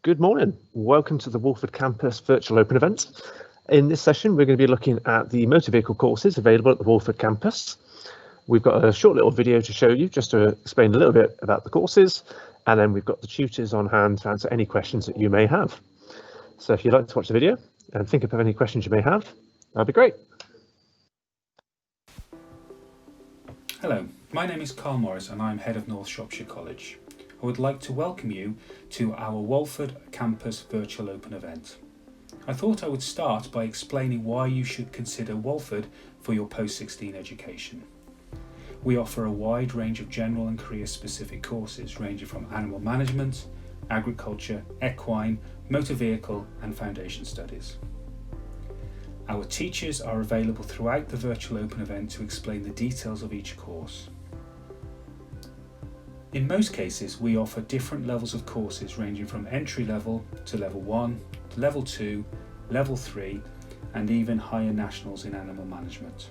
Good morning. Welcome to the Walford Campus Virtual Open event. In this session, we're going to be looking at the motor vehicle courses available at the Walford campus. We've got a short little video to show you just to explain a little bit about the courses, and then we've got the tutors on hand to answer any questions that you may have. So if you'd like to watch the video and think of any questions you may have, that'd be great. Hello, my name is Carl Morris and I'm Head of North Shropshire College. I would like to welcome you to our Walford Campus Virtual Open event. I thought I would start by explaining why you should consider Walford for your post-16 education. We offer a wide range of general and career-specific courses ranging from animal management, agriculture, equine, motor vehicle and foundation studies. Our teachers are available throughout the virtual open event to explain the details of each course. In most cases, we offer different levels of courses ranging from entry level to level 1, to level 2, level 3, and even higher nationals in animal management.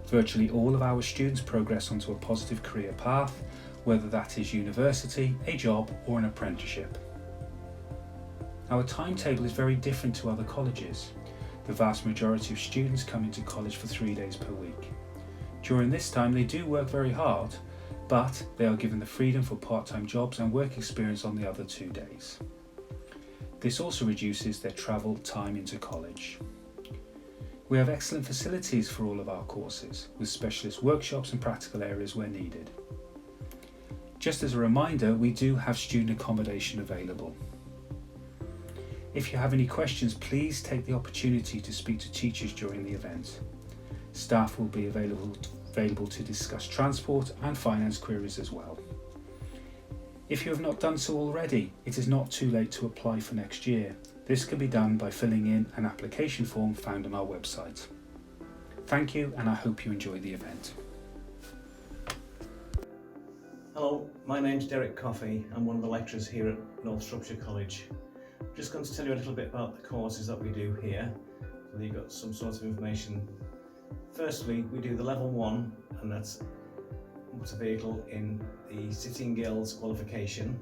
Virtually all of our students progress onto a positive career path, whether that is university, a job, or an apprenticeship. Our timetable is very different to other colleges. The vast majority of students come into college for 3 days per week. During this time, they do work very hard, but they are given the freedom for part-time jobs and work experience on the other 2 days. This also reduces their travel time into college. We have excellent facilities for all of our courses, with specialist workshops and practical areas where needed. Just as a reminder, we do have student accommodation available. If you have any questions, please take the opportunity to speak to teachers during the event. Staff will be available to discuss transport and finance queries as well. If you have not done so already, it is not too late to apply for next year. This can be done by filling in an application form found on our website. Thank you, and I hope you enjoy the event. Hello, my name's Derek Coffey. I'm one of the lecturers here at North Shropshire College. I'm just going to tell you a little bit about the courses that we do here, so that you've got some sort of information. Firstly, we do the level 1, and that's motor vehicle in the Sitting Girls qualification.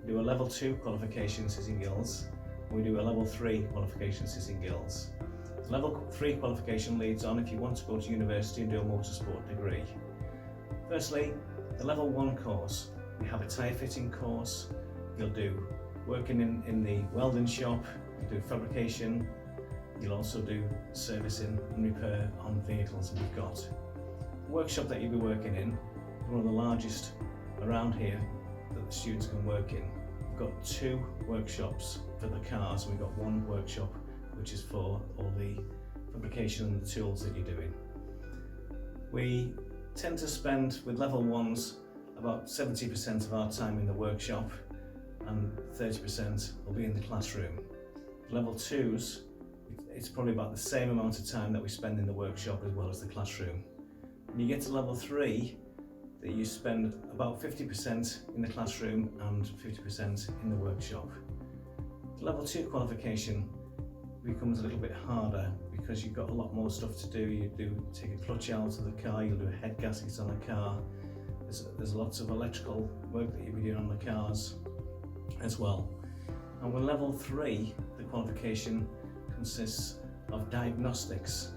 We do a level 2 qualification Sitting Girls, and we do a level 3 qualification Sitting Girls. The level 3 qualification leads on if you want to go to university and do a motorsport degree. Firstly, the level 1 course, we have a tyre fitting course. You'll do working in the welding shop, you'll do fabrication, you'll also do servicing and repair on vehicles that we've got. The workshop that you'll be working in is one of the largest around here that the students can work in. We've got 2 workshops for the cars, and we've got 1 workshop which is for all the fabrication and the tools that you're doing. We tend to spend, with level 1s, about 70% of our time in the workshop and 30% will be in the classroom. Level 2s, it's probably about the same amount of time that we spend in the workshop as well as the classroom. When you get to level 3, that you spend about 50% in the classroom and 50% in the workshop. The level 2 qualification becomes a little bit harder because you've got a lot more stuff to do. You do take a clutch out of the car, you'll do a head gasket on the car. There's lots of electrical work that you'll be doing on the cars as well. And with level 3, the qualification consists of diagnostics.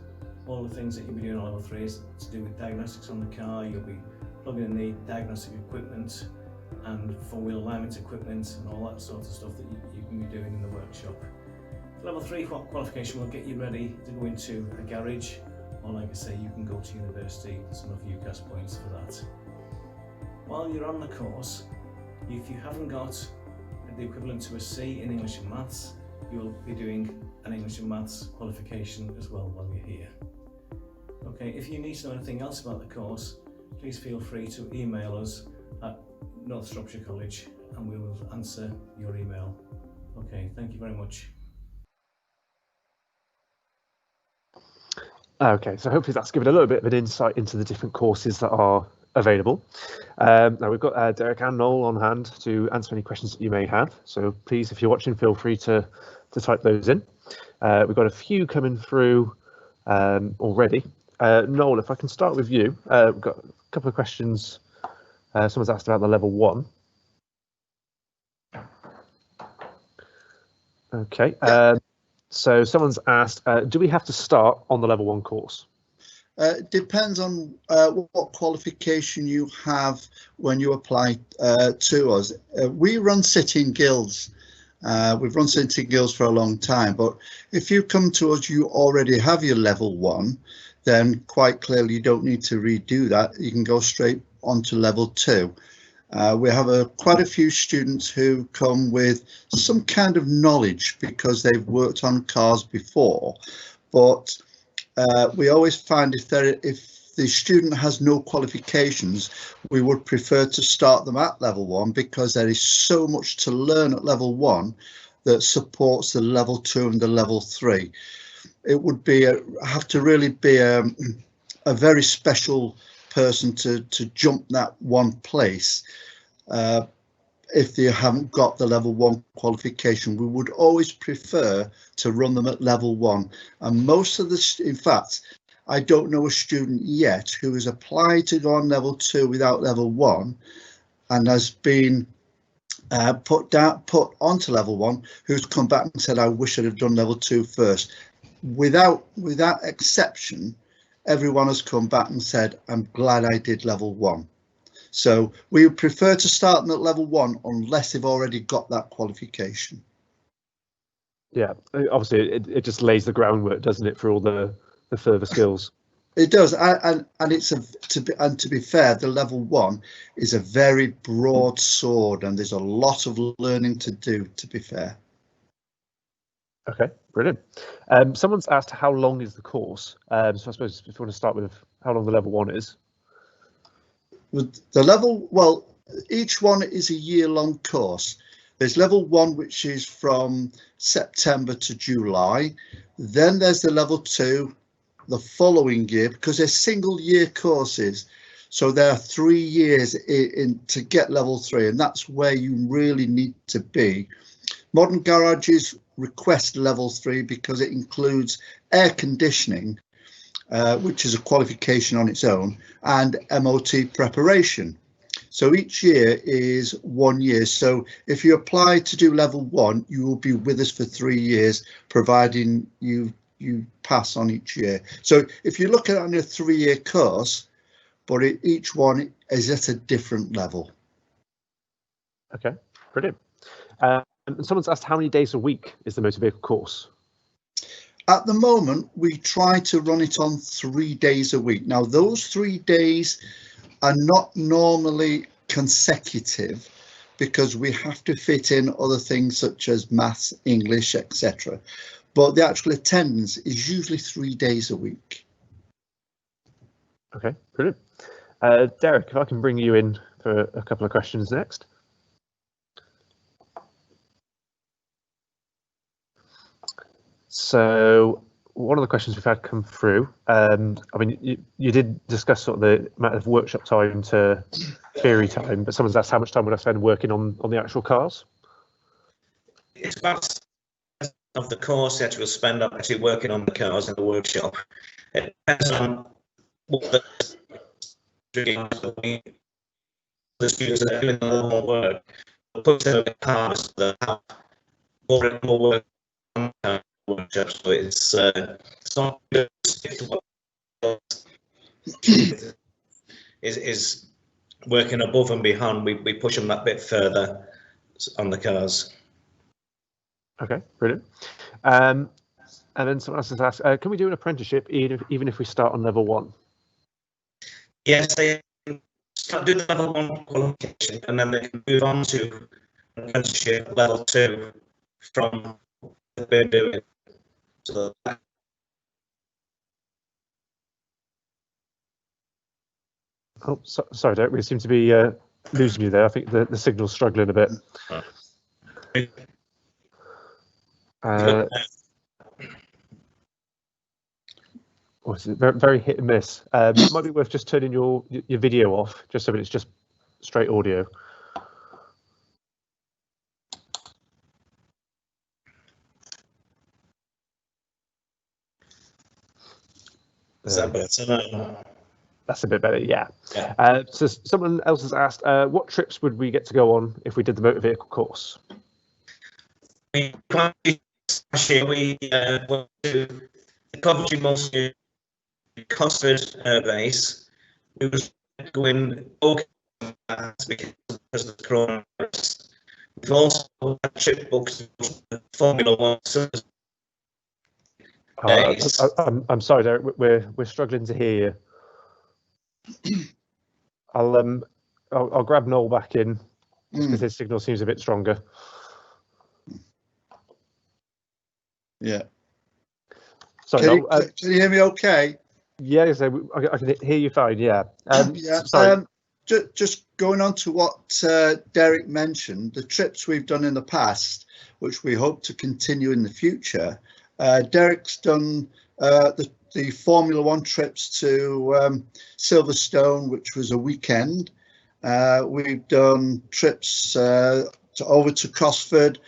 All the things that you'll be doing on level 3 is to do with diagnostics on the car. You'll be plugging in the diagnostic equipment and four-wheel alignment equipment and all that sort of stuff that you can be doing in the workshop. Level 3 qualification will get you ready to go into a garage, or like I say, you can go to university. There's enough UCAS points for that. While you're on the course, if you haven't got the equivalent to a C in English and Maths, you'll be doing an English and Maths qualification as well while you're here. Okay, if you need to know anything else about the course, please feel free to email us at North Shropshire College and we will answer your email. Okay, thank you very much. Okay, so hopefully that's given a little bit of an insight into the different courses that are available. Now we've got Derek and Noel on hand to answer any questions that you may have. So please, if you're watching, feel free to type those in. We've got a few coming through already. Noel, if I can start with you, we've got a couple of questions. Someone's asked about the level 1. Okay. So someone's asked, do we have to start on the level 1 course? Depends on what qualification you have when you apply to us. We run sitting guilds. We've run sitting guilds for a long time, but if you come to us, you already have your level 1, then quite clearly you don't need to redo that. You can go straight on to level 2. We have quite a few students who come with some kind of knowledge because they've worked on cars before, but we always find if the student has no qualifications, we would prefer to start them at level 1 because there is so much to learn at level 1 that supports the level 2 and the level 3. It would be have to really be a very special person to jump that one place if they haven't got the level 1 qualification. We would always prefer to run them at level 1, and most of the, in fact, I don't know a student yet who has applied to go on level 2 without level 1 and has been put onto level 1 who's come back and said, I wish I'd have done level 2 first. Without exception, everyone has come back and said, I'm glad I did level 1. So we would prefer to start them at level 1 unless they've already got that qualification. Yeah, obviously it just lays the groundwork, doesn't it, for all the further skills. It does, and it's to be fair, the level 1 is a very broad sword, and there's a lot of learning to do, to be fair. Okay, brilliant. Someone's asked how long is the course. So I suppose if you want to start with how long the level 1 is. With the level, well, each one is a year-long course. There's level 1, which is from September to July. Then there's the level 2 the following year, because they're single year courses. So there are 3 years in to get level 3, and that's where you really need to be. Modern garages request level 3 because it includes air conditioning, which is a qualification on its own, and MOT preparation. So each year is 1 year. So if you apply to do level 1, you will be with us for 3 years, providing you pass on each year. So if you look at it on a 3-year course, but each one is at a different level. Okay, brilliant. And someone's asked how many days a week is the motor vehicle course? At the moment, we try to run it on 3 days a week. Now, those 3 days are not normally consecutive because we have to fit in other things such as maths, English, etc. But the actual attendance is usually 3 days a week. Okay, brilliant. Derek, if I can bring you in for a couple of questions next. So one of the questions we've had come through, I mean, you did discuss sort of the amount of workshop time to theory time, but someone's asked how much time would I spend working on the actual cars? It's about of the course that we'll spend up actually working on the cars in the workshop. It depends on what the students that are doing the more work. We'll put them in cars that have more and more work on the workshop. So it's not just is working above and beyond. We push them that bit further on the cars. Okay, brilliant. And then someone else has asked, can we do an apprenticeship even if we start on level 1? Yes, they start doing the level 1 qualification and then they can move on to apprenticeship level 2 from what they're doing. So oh, sorry, Derek, we seem to be losing you there. I think the signal's struggling a bit. It's very, very hit and miss. Might be worth just turning your video off, just so that it's just straight audio. is that better? That's a bit better, yeah. So someone else has asked, what trips would we get to go on if we did the motor vehicle course? Last year we went to the Coventry Multi Cosford base. We were going okay because of the coronavirus. We've also had trip booked to Formula One. I'm sorry, Derek. We're struggling to hear you. I'll grab Noel back in because his signal seems a bit stronger. Yeah. Sorry, Can Noel. can you hear me okay? Yeah, so I can hear you fine. Yeah. Yeah. Sorry. Just going on to what Derek mentioned, the trips we've done in the past, which we hope to continue in the future. Derek's done the Formula One trips to Silverstone, which was a weekend. We've done trips over to Cosford,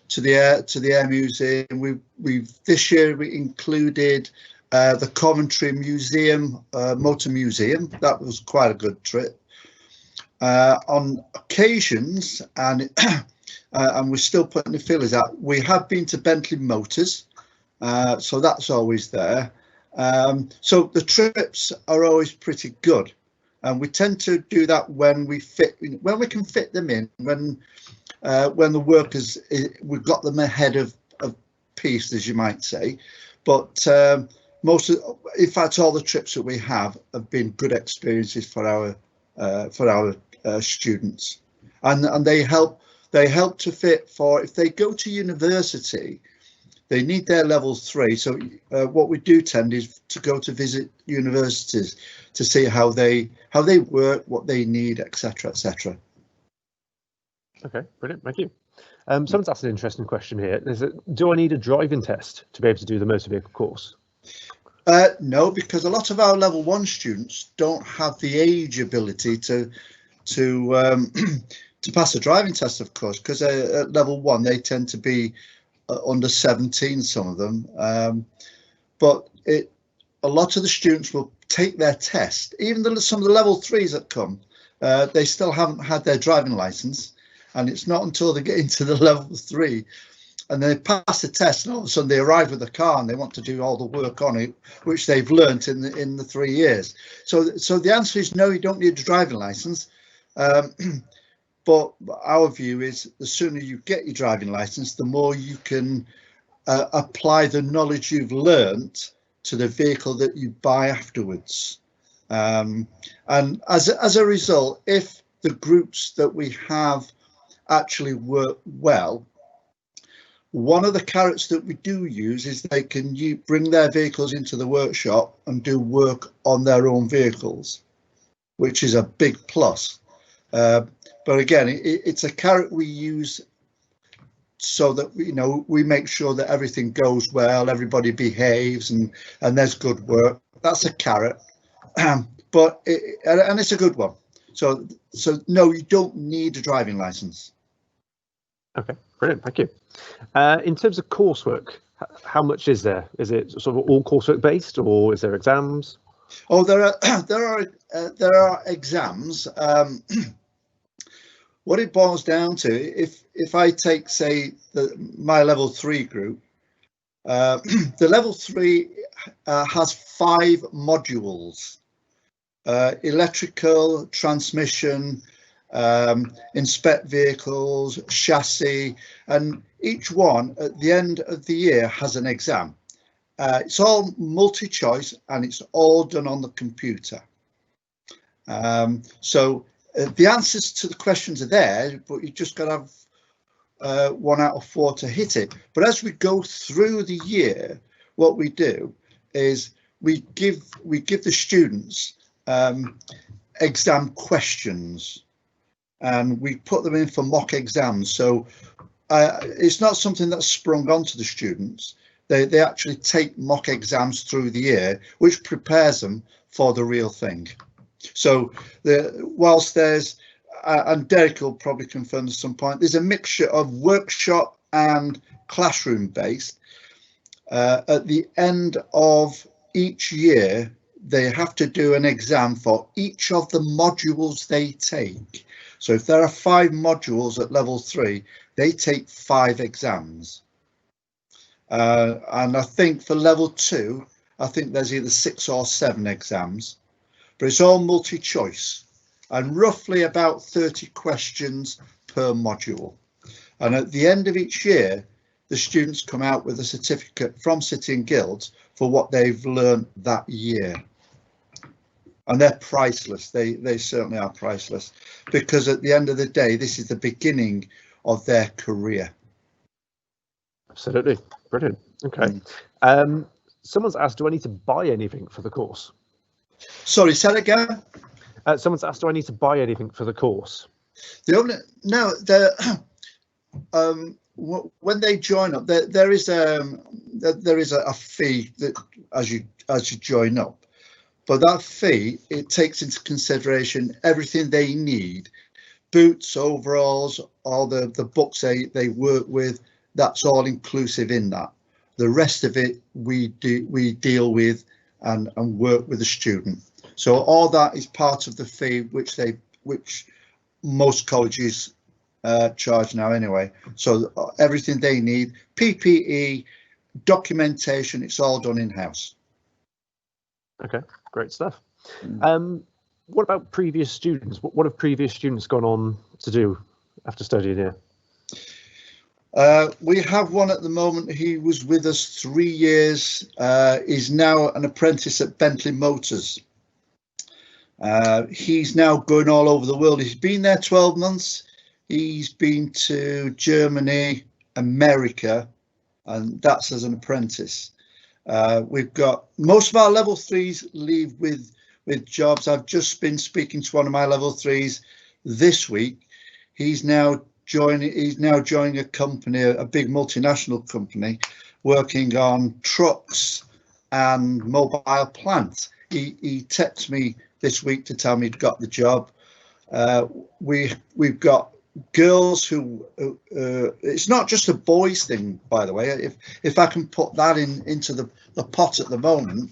to the Air Museum. We've this year we included the Coventry Museum, Motor Museum. That was quite a good trip. On occasions, and we're still putting the feelers out, we have been to Bentley Motors, so that's always there. So the trips are always pretty good, and we tend to do that when we can fit them in, when the work we've got them ahead of piece, as you might say. But in fact, all the trips that we have been good experiences for our students, and they help to fit for if they go to university. They need their level 3. So what we do tend is to go to visit universities to see how they work, what they need, etc., etc. Okay, brilliant. Thank you. Someone's asked an interesting question here. Do I need a driving test to be able to do the motor vehicle course? No, because a lot of our level 1 students don't have the age ability to pass a driving test, of course, because at level 1 they tend to be under 17, some of them. But a lot of the students will take their test. Even some of the level 3s that come, they still haven't had their driving license, and it's not until they get into the level 3 and they pass the test, and all of a sudden they arrive with a car and they want to do all the work on it, which they've learnt in the 3 years. So the answer is no, you don't need a driving license. But our view is the sooner you get your driving license, the more you can apply the knowledge you've learnt to the vehicle that you buy afterwards. And as a result, if the groups that we have actually work well, one of the carrots that we do use is they can bring their vehicles into the workshop and do work on their own vehicles, which is a big plus. But again, it's a carrot we use so that we make sure that everything goes well, everybody behaves, and there's good work. That's a carrot, but it's a good one. So no, you don't need a driving license. Okay, brilliant. Thank you. In terms of coursework, how much is there? Is it sort of all coursework based, or is there exams? Oh, there are exams. What it boils down to, if I take, say, my level 3 group, the level 3 has 5 modules: electrical, transmission, inspect vehicles, chassis, and each one at the end of the year has an exam. It's all multi-choice and it's all done on the computer. So the answers to the questions are there, but you just got to have 1 out of 4 to hit it. But as we go through the year, what we do is we give the students exam questions, and we put them in for mock exams. So it's not something that's sprung onto the students. They actually take mock exams through the year, which prepares them for the real thing. So whilst there's, and Derek will probably confirm at some point, there's a mixture of workshop and classroom based. At the end of each year, they have to do an exam for each of the modules they take. So if there are 5 modules at level 3, they take 5 exams. And I think for level 2, I think there's either 6 or 7 exams, but it's all multi-choice and roughly about 30 questions per module. And at the end of each year, the students come out with a certificate from City and Guilds for what they've learned that year. And they're priceless. They certainly are priceless, because at the end of the day, this is the beginning of their career. Absolutely. Brilliant. Okay. Someone's asked, do I need to buy anything for the course? Sorry, say that again? Someone's asked, do I need to buy anything for the course? When they join up, there is a fee that as you join up, but that fee, it takes into consideration everything they need: boots, overalls, all the books they work with. That's all inclusive in that. The rest of it we deal with and work with the student. So all that is part of the fee which most colleges charge now anyway. So everything they need, PPE, documentation, it's all done in-house. Okay, great stuff. What about previous students? What have previous students gone on to do after studying here? We have one at the moment. He was with us 3 years. He's now an apprentice at Bentley Motors. He's now going all over the world. He's been there 12 months. He's been to Germany, America, and that's as an apprentice. We've got most of our level 3s leave with jobs. I've just been speaking to one of my level 3s this week. He's now joining a company, a big multinational company, working on trucks and mobile plants. He texted me this week to tell me he'd got the job. We've got girls who it's not just a boys thing, by the way. If I can put that into the pot at the moment,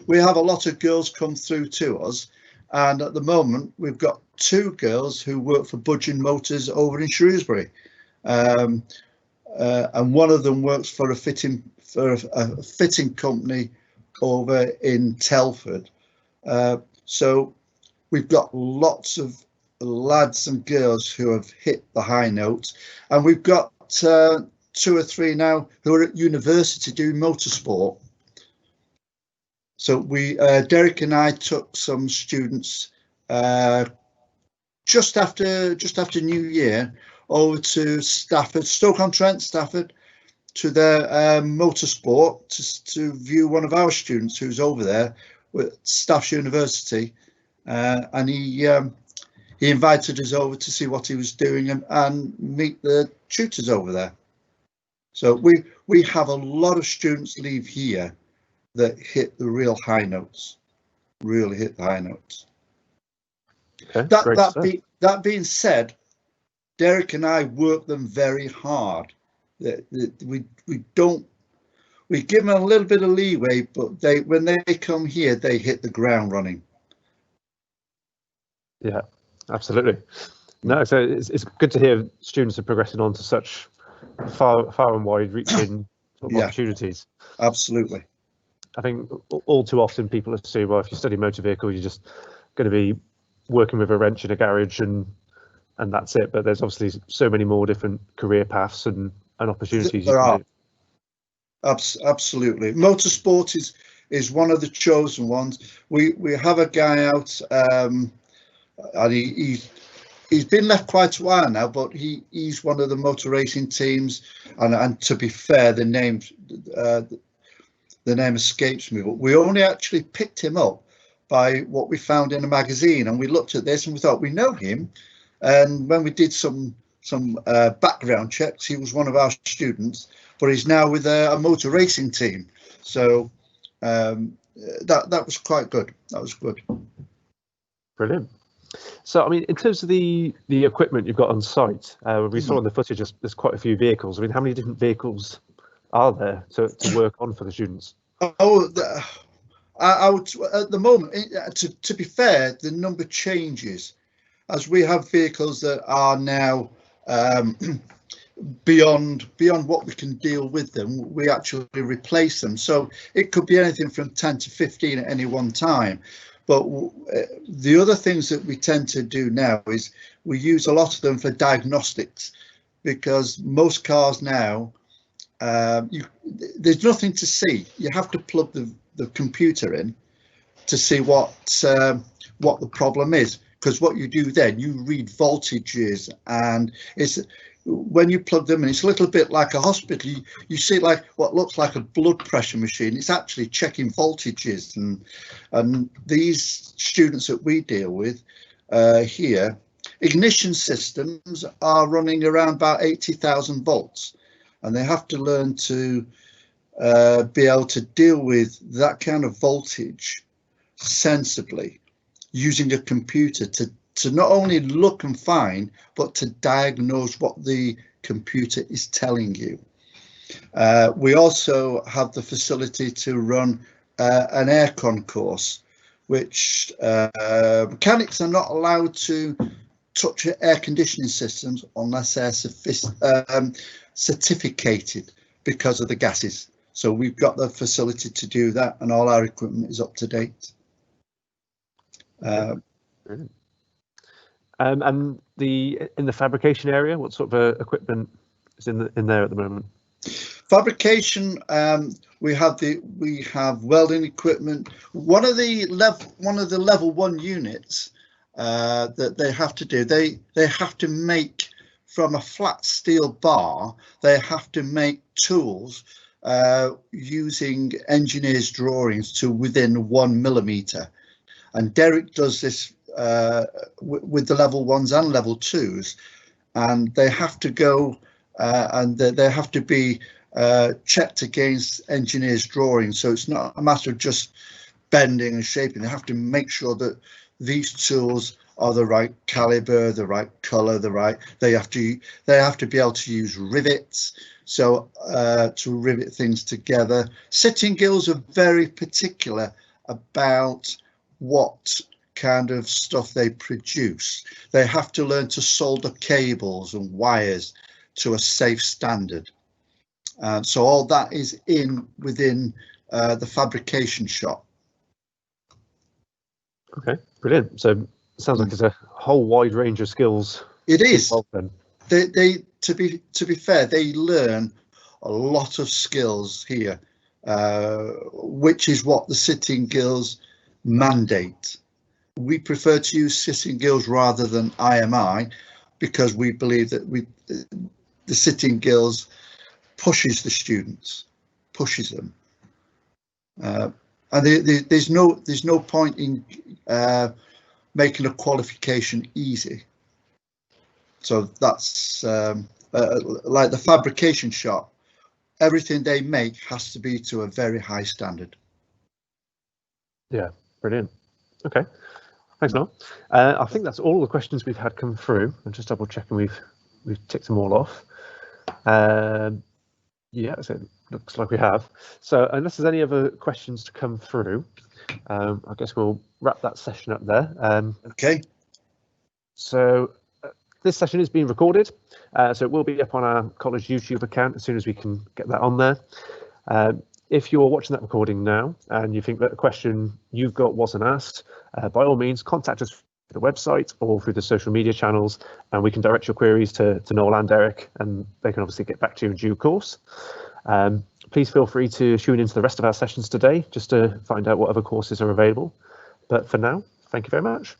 we have a lot of girls come through to us, and at the moment we've got 2 girls who work for Budgeon Motors over in Shrewsbury, and one of them works for a fitting company over in Telford. So we've got lots of lads and girls who have hit the high notes, and we've got 2 or 3 now who are at university doing motorsport. So Derek and I took some students just after New Year over to Stafford, Stoke-on-Trent, Stafford, to their motorsport to view one of our students who's over there with Staffs University, and he invited us over to see what he was doing and meet the tutors over there. So we have a lot of students leave here that hit the real high notes, really hit the high notes. Okay, that being said, Derek and I work them very hard. We give them a little bit of leeway, but when they come here, they hit the ground running. Yeah, absolutely. No, so it's good to hear students are progressing on to such far and wide-reaching opportunities. Absolutely. I think all too often people assume, well, if you study motor vehicle, you're just going to be working with a wrench in a garage and that's it. But there's obviously so many more different career paths and opportunities. There are. Absolutely. Motorsport is one of the chosen ones. We have a guy out, and he's been left quite a while now, but he's one of the motor racing teams. And to be fair, the name escapes me, but we only actually picked him up by what we found in a magazine, and we looked at this and we thought, we know him. And when we did some background checks, he was one of our students, but he's now with a motor racing team. So that was quite good. That was good. Brilliant. So, I mean, in terms of the equipment you've got on site, we saw in the footage there's quite a few vehicles. I mean, how many different vehicles are there to work on for the students? I would, at the moment, to be fair, the number changes as we have vehicles that are now beyond what we can deal with them. We actually replace them, so it could be anything from 10 to 15 at any one time. But the other things that we tend to do now is we use a lot of them for diagnostics, because most cars now, there's nothing to see. You have to plug the computer in to see what the problem is, because what you do then, you read voltages, and it's when you plug them in, it's a little bit like a hospital. You see like what looks like a blood pressure machine. It's actually checking voltages, and these students that we deal with here, ignition systems are running around about 80,000 volts, and they have to learn to be able to deal with that kind of voltage sensibly using a computer to not only look and find, but to diagnose what the computer is telling you. We also have the facility to run an aircon course, which mechanics are not allowed to touch air conditioning systems unless they're certificated because of the gases. So we've got the facility to do that, and all our equipment is up to date. And in the fabrication area, what sort of equipment is in there at the moment? Fabrication, we have welding equipment. One of the level 1 units that they have to do, they have to make from a flat steel bar. They have to make tools using engineers' drawings to within 1 millimeter, and Derek does this with the level 1s and level 2s, and they have to go and they have to be checked against engineers' drawings. So it's not a matter of just bending and shaping. They have to make sure that these tools are the right caliber, the right color, they have to be able to use rivets, so to rivet things together. Sitting Gills are very particular about what kind of stuff they produce. They have to learn to solder cables and wires to a safe standard. So all that is within the fabrication shop. Okay, brilliant. So it sounds like there's a whole wide range of skills. It is. Then. They to be fair, they learn a lot of skills here, which is what the Sitting Gills mandate. We prefer to use Sitting Gills rather than IMI because we believe that the Sitting Gills pushes the students, pushes them, and there's no point in making a qualification easy. So that's like the fabrication shop. Everything they make has to be to a very high standard. Yeah, brilliant. Okay, thanks, Noel. I think that's all the questions we've had come through. I'm just double checking we've ticked them all off. Yeah, so it looks like we have. So unless there's any other questions to come through, I guess we'll wrap that session up there. Okay. So this session is being recorded, so it will be up on our college YouTube account as soon as we can get that on there. If you're watching that recording now and you think that a question you've got wasn't asked, by all means, contact us through the website or through the social media channels, and we can direct your queries to Noel and Derek, and they can obviously get back to you in due course. Please feel free to tune into the rest of our sessions today just to find out what other courses are available. But for now, thank you very much.